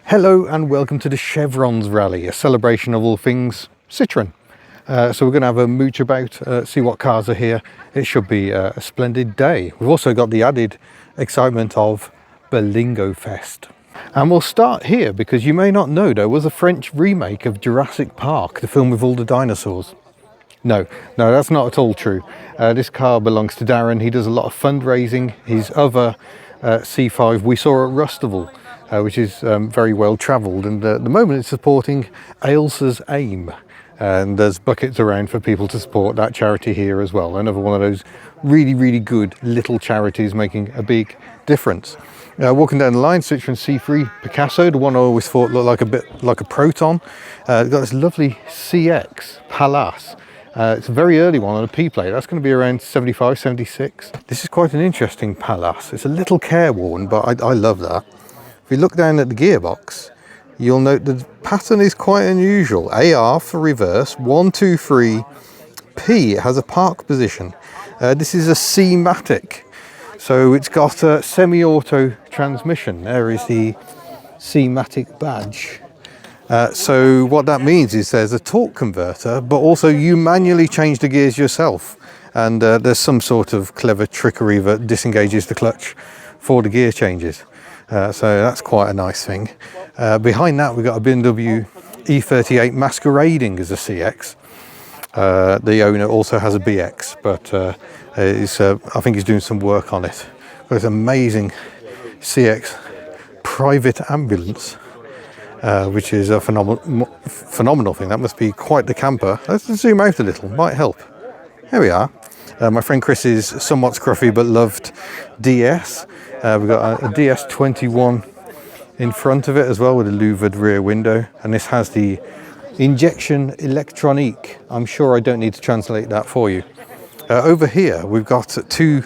Hello and welcome to the Chevrons Rally, a celebration of all things Citroën. So we're going to have a mooch about, see what cars are here. It should be a splendid day. We've also got the added excitement of Berlingofest. And we'll start here because you may not know there was a French remake of Jurassic Park, the film with all the dinosaurs. No, that's not at all true. This car belongs to Darren. He does a lot of fundraising. His other C5 we saw at Rustival, which is very well travelled, and at the moment it's supporting Ailsa's Aim, and there's buckets around for people to support that charity here as well. Another one of those really good little charities making a big difference. Walking down the line, Citroën C3 Picasso, the one I always thought looked like a bit like a Proton. It's got this lovely CX Palace. It's a very early one on a P plate. That's going to be around 75, 76. This is quite an interesting Palace. It's a little careworn, but I love that. If you look down at the gearbox, you'll note the pattern is quite unusual. AR for reverse, 1, 2, 3, P. It has a park position. This is a C-Matic. So it's got a semi-auto transmission. There is the C-Matic badge. So what that means is there's a torque converter, but also you manually change the gears yourself. And there's some sort of clever trickery that disengages the clutch for the gear changes. So that's quite a nice thing. Behind that we've got a BMW E38 masquerading as a CX. The owner also has a BX, but I think he's doing some work on it. There's an amazing CX private ambulance. Which is a phenomenal thing. That must be quite the camper. Let's zoom out a little, might help. Here we are. My friend Chris's somewhat scruffy but loved DS. We've got a DS21 in front of it as well with a louvered rear window, and this has the injection électronique. I'm sure I don't need to translate that for you. Over here we've got two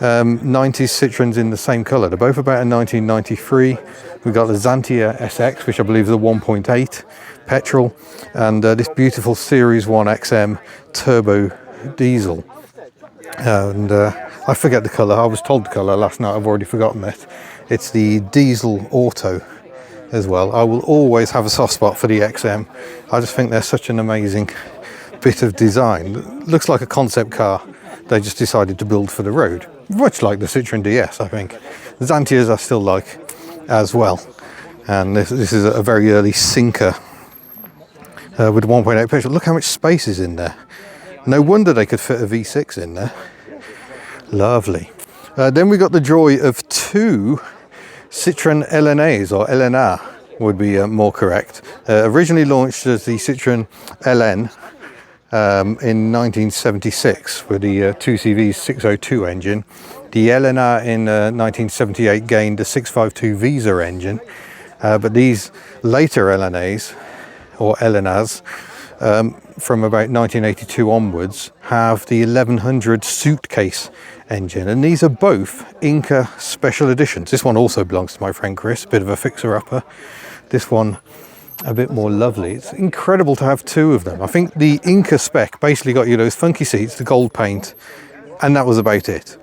90s Citroëns in the same colour. They're both about in 1993. We've got the Xantia SX, which I believe is a 1.8 petrol, and this beautiful Series 1 XM turbo diesel. And I forget the colour. I was told the colour last night. I've already forgotten it. It's the diesel auto as well. I will always have a soft spot for the XM. I just think they're such an amazing bit of design. Looks like a concept car they just decided to build for the road. Much like the Citroën DS, I think. The Xantias I still like as well. And this is a very early sinker with 1.8 petrol. Look how much space is in there. No wonder they could fit a V6 in there. Lovely. Then we got the joy of two Citroën LNAs, or LNA would be more correct. Originally launched as the Citroën LN in 1976 with the 2CV 602 engine. The LNA in 1978 gained a 652 Visa engine, but these later LNAs, or LNAs, from about 1982 onwards, have the 1100 suitcase engine, and these are both Inca special editions. This one also belongs to my friend Chris, a bit of a fixer-upper. This one a bit more lovely. It's incredible to have two of them. I think the Inca spec basically got you those funky seats, the gold paint, and that was about it.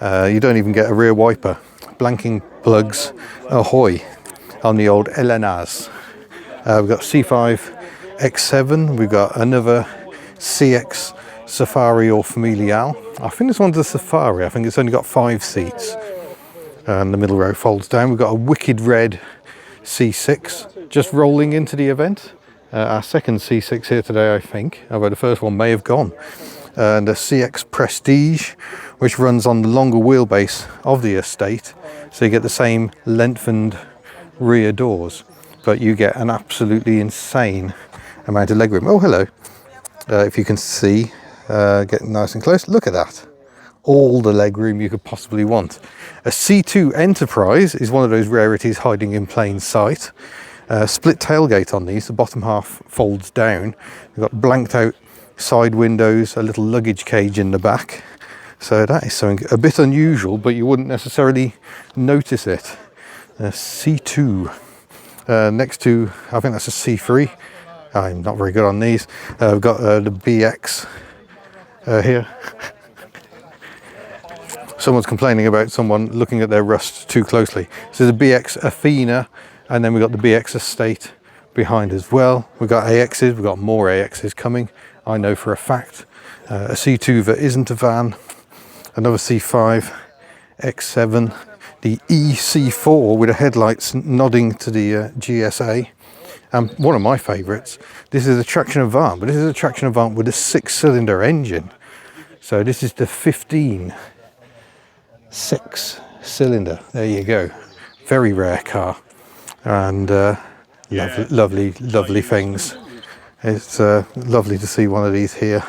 You don't even get a rear wiper. Blanking plugs, ahoy, on the old LNAs. We've got C5 X7, we've got another CX Safari or Familial. I think this one's a Safari. I think it's only got 5 seats. And the middle row folds down. We've got a wicked red C6 just rolling into the event. Our second C6 here today, I think, although the first one may have gone. And the CX Prestige, which runs on the longer wheelbase of the estate, so you get the same lengthened rear doors, but you get an absolutely insane amount of legroom. Oh, hello. If you can see, getting nice and close, look at that. All the legroom you could possibly want. A C2 Enterprise is one of those rarities hiding in plain sight. Split tailgate on these, the bottom half folds down. We've got blanked out side windows, a little luggage cage in the back. So that is something a bit unusual, but you wouldn't necessarily notice it. C2. Next to, I think that's a C3. I'm not very good on these. We've got the BX here. Someone's complaining about someone looking at their rust too closely. So the BX Athena And then we've got the BX estate behind as well. We've got AXs, we've got more AXs coming, I know for a fact. A C2 that isn't a van, another C5, X7, the EC4 with the headlights nodding to the GSA. And one of my favourites, this is a traction avant, but this is a traction avant with a 6-cylinder engine. So this is the 15 6-cylinder, there you go. Very rare car. And lovely things. It's lovely to see one of these here.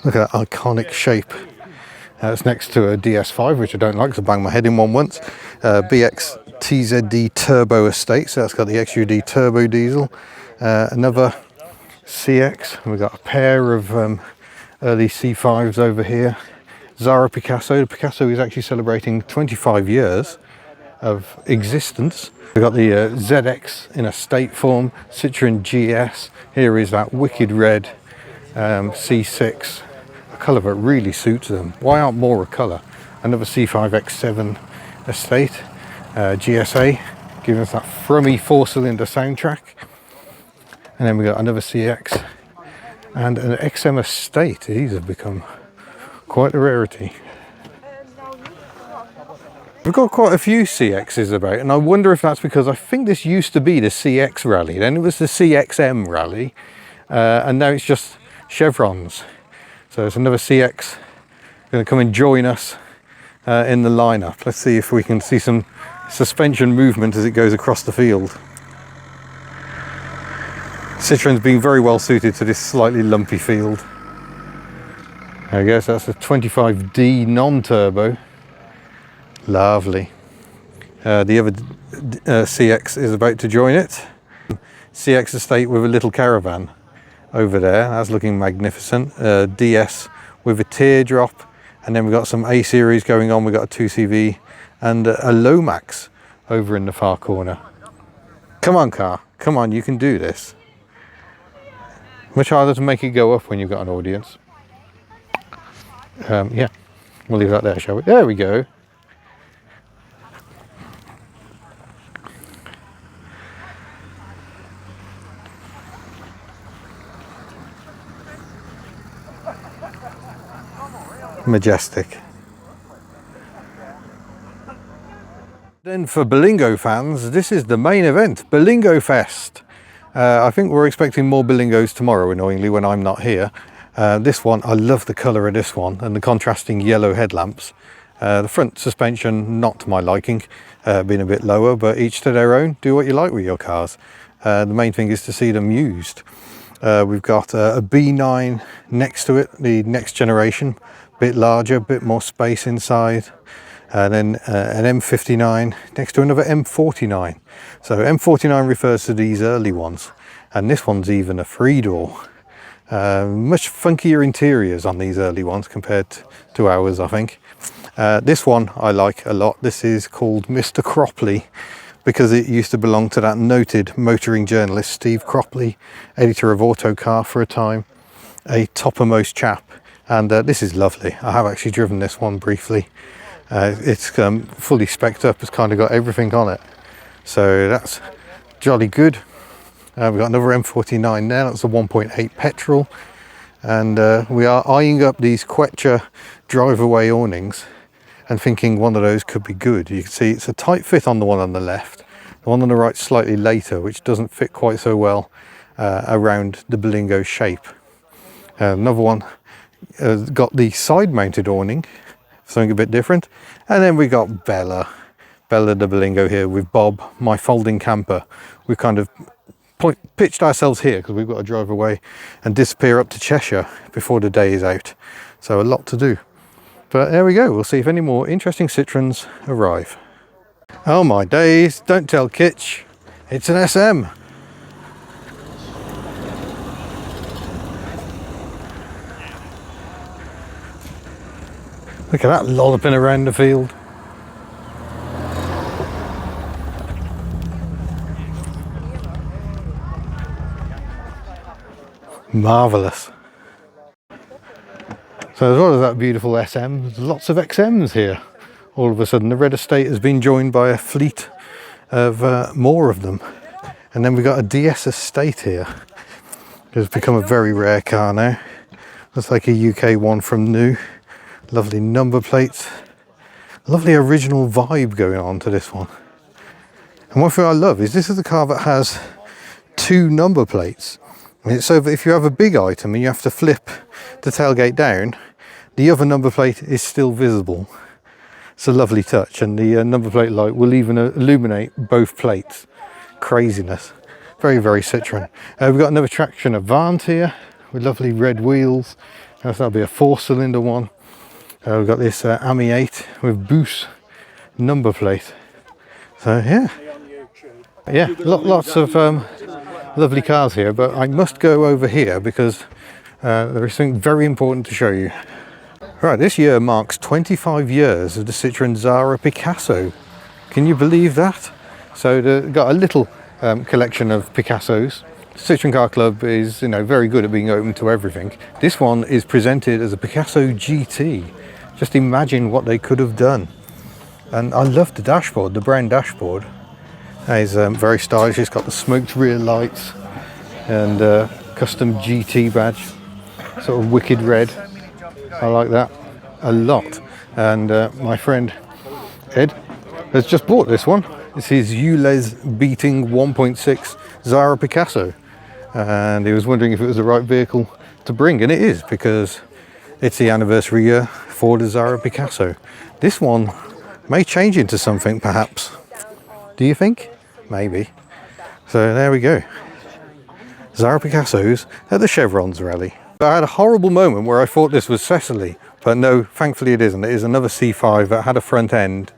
Look at that iconic shape. It's next to a DS5, which I don't like, so I banged my head in one once. BX TZD Turbo Estate, so that's got the XUD turbo diesel. Another CX, we've got a pair of early C5s over here. Zara Picasso. The Picasso is actually celebrating 25 years of existence. We've got the ZX in a state form, Citroën GS. Here is that wicked red C6. A colour that really suits them. Why aren't more a colour? Another C5 X7 estate. GSA, giving us that thrummy 4-cylinder soundtrack. And then we got another CX and an XM estate. These have become quite a rarity. We've got quite a few CXs about, and I wonder if that's because I think this used to be the CX Rally, then it was the CXM Rally, and now it's just Chevrons. So there's another CX going to come and join us in the lineup. Let's see if we can see some suspension movement as it goes across the field. Citroën's been very well suited to this slightly lumpy field. I guess that's a 25D non-turbo. Lovely. The other CX is about to join it. CX estate with a little caravan over there. That's looking magnificent. DS with a teardrop. And then we've got some A series going on. We've got a 2CV and a Lomax over in the far corner. Come on, car. Come on, you can do this. Much harder to make it go up when you've got an audience. Yeah, we'll leave that there, shall we? There we go. Majestic. Then for Berlingo fans, this is the main event, Berlingofest. I think we're expecting more Berlingos tomorrow, annoyingly, when I'm not here. This one, I love the colour of this one and the contrasting yellow headlamps. The front suspension, not to my liking, being a bit lower, but each to their own. Do what you like with your cars. The main thing is to see them used. We've got a B9 next to it, the next generation, bit larger, bit more space inside. And then an M59 next to another M49. So M49 refers to these early ones, and this one's even a 3-door. Much funkier interiors on these early ones compared to ours, I think. This one I like a lot. This is called Mr. Cropley because it used to belong to that noted motoring journalist Steve Cropley, editor of Autocar for a time, a toppermost chap. And this is lovely. I have actually driven this one briefly. It's fully spec'd up, it's kind of got everything on it. So that's jolly good. We've got another M49 there, that's a 1.8 petrol. And we are eyeing up these Quetcher drive-away awnings and thinking one of those could be good. You can see it's a tight fit on the one on the left. The one on the right slightly later, which doesn't fit quite so well around the Berlingo shape. Another one got the side-mounted awning, something a bit different. And then we got Bella the Berlingo here with Bob, my folding camper. We've kind of pitched ourselves here because we've got to drive away and disappear up to Cheshire before the day is out. So a lot to do. But there we go. We'll see if any more interesting Citroëns arrive. Oh my days, don't tell Kitch. It's an SM. Look at that lolloping around the field. Marvellous. So as well as that beautiful SM, there's lots of XMs here. all of a sudden the red estate has been joined by a fleet of more of them. And then we've got a DS estate here. It's become a very rare car now. Looks like a UK one from new. Lovely number plates. Lovely original vibe going on to this one. And one thing I love is this is a car that has 2 number plates. So that if you have a big item and you have to flip the tailgate down, the other number plate is still visible. It's a lovely touch, and the number plate light will even illuminate both plates. Craziness. Very, very Citroën. We've got another traction Avant here with lovely red wheels. That'll be a 4-cylinder one. We've got this AMI 8 with Boost number plate. So yeah, lots of lovely cars here, but I must go over here because there is something very important to show you. Right, this year marks 25 years of the Citroën Zara Picasso. Can you believe that? So they've got a little collection of Picassos. Citroën Car Club is, very good at being open to everything. This one is presented as a Picasso GT. Just imagine what they could have done. And I love the dashboard, the brown dashboard. It's very stylish. It's got the smoked rear lights and custom GT badge, sort of wicked red. I like that a lot. And my friend Ed has just bought this one. It's his ULEZ beating 1.6 Zara Picasso, and he was wondering if it was the right vehicle to bring, and it is, because it's the anniversary year for the Zara Picasso. This one may change into something, perhaps. Do you think? Maybe. So there we go. Zara Picassos at the Chevrons Rally. I had a horrible moment where I thought this was Cecily, but no, thankfully it isn't. It is another C5 that had a front end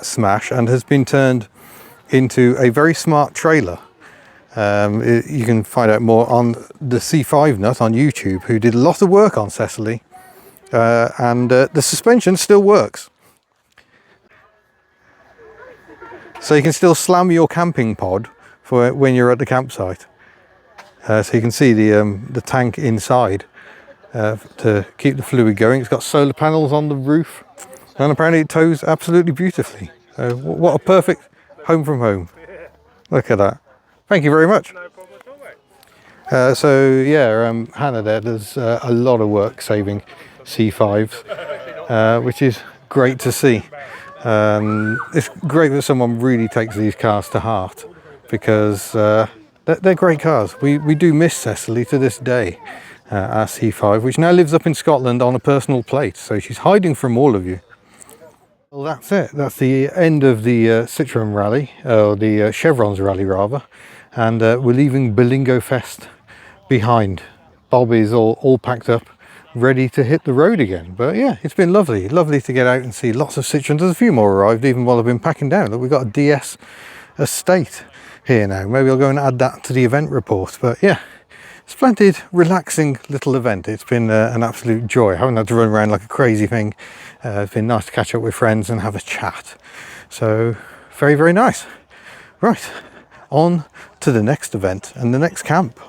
smash and has been turned into a very smart trailer. You can find out more on the C5 nut on YouTube, who did a lot of work on Cecily, and the suspension still works. So you can still slam your camping pod for when you're at the campsite. So you can see the tank inside to keep the fluid going. It's got solar panels on the roof, and apparently it tows absolutely beautifully. What a perfect home from home. Look at that. Thank you very much. No problem at all, mate. So yeah, Hannah there does a lot of work saving C5s, which is great to see. It's great that someone really takes these cars to heart, because they're great cars. We do miss Cecily to this day, our C5, which now lives up in Scotland on a personal plate, so she's hiding from all of you. Well, that's it. That's the end of the Citroën Rally, or the Chevrons Rally rather, and we're leaving Berlingofest behind. Bob is all packed up, ready to hit the road again. But yeah, it's been lovely to get out and see lots of Citroëns. There's a few more arrived even while I've been packing down. Look, we've got a DS estate here now. Maybe I'll go and add that to the event report. But yeah, splendid, relaxing little event. It's been an absolute joy. I haven't had to run around like a crazy thing. It's been nice to catch up with friends and have a chat. So very, very nice. Right, on to the next event and the next camp.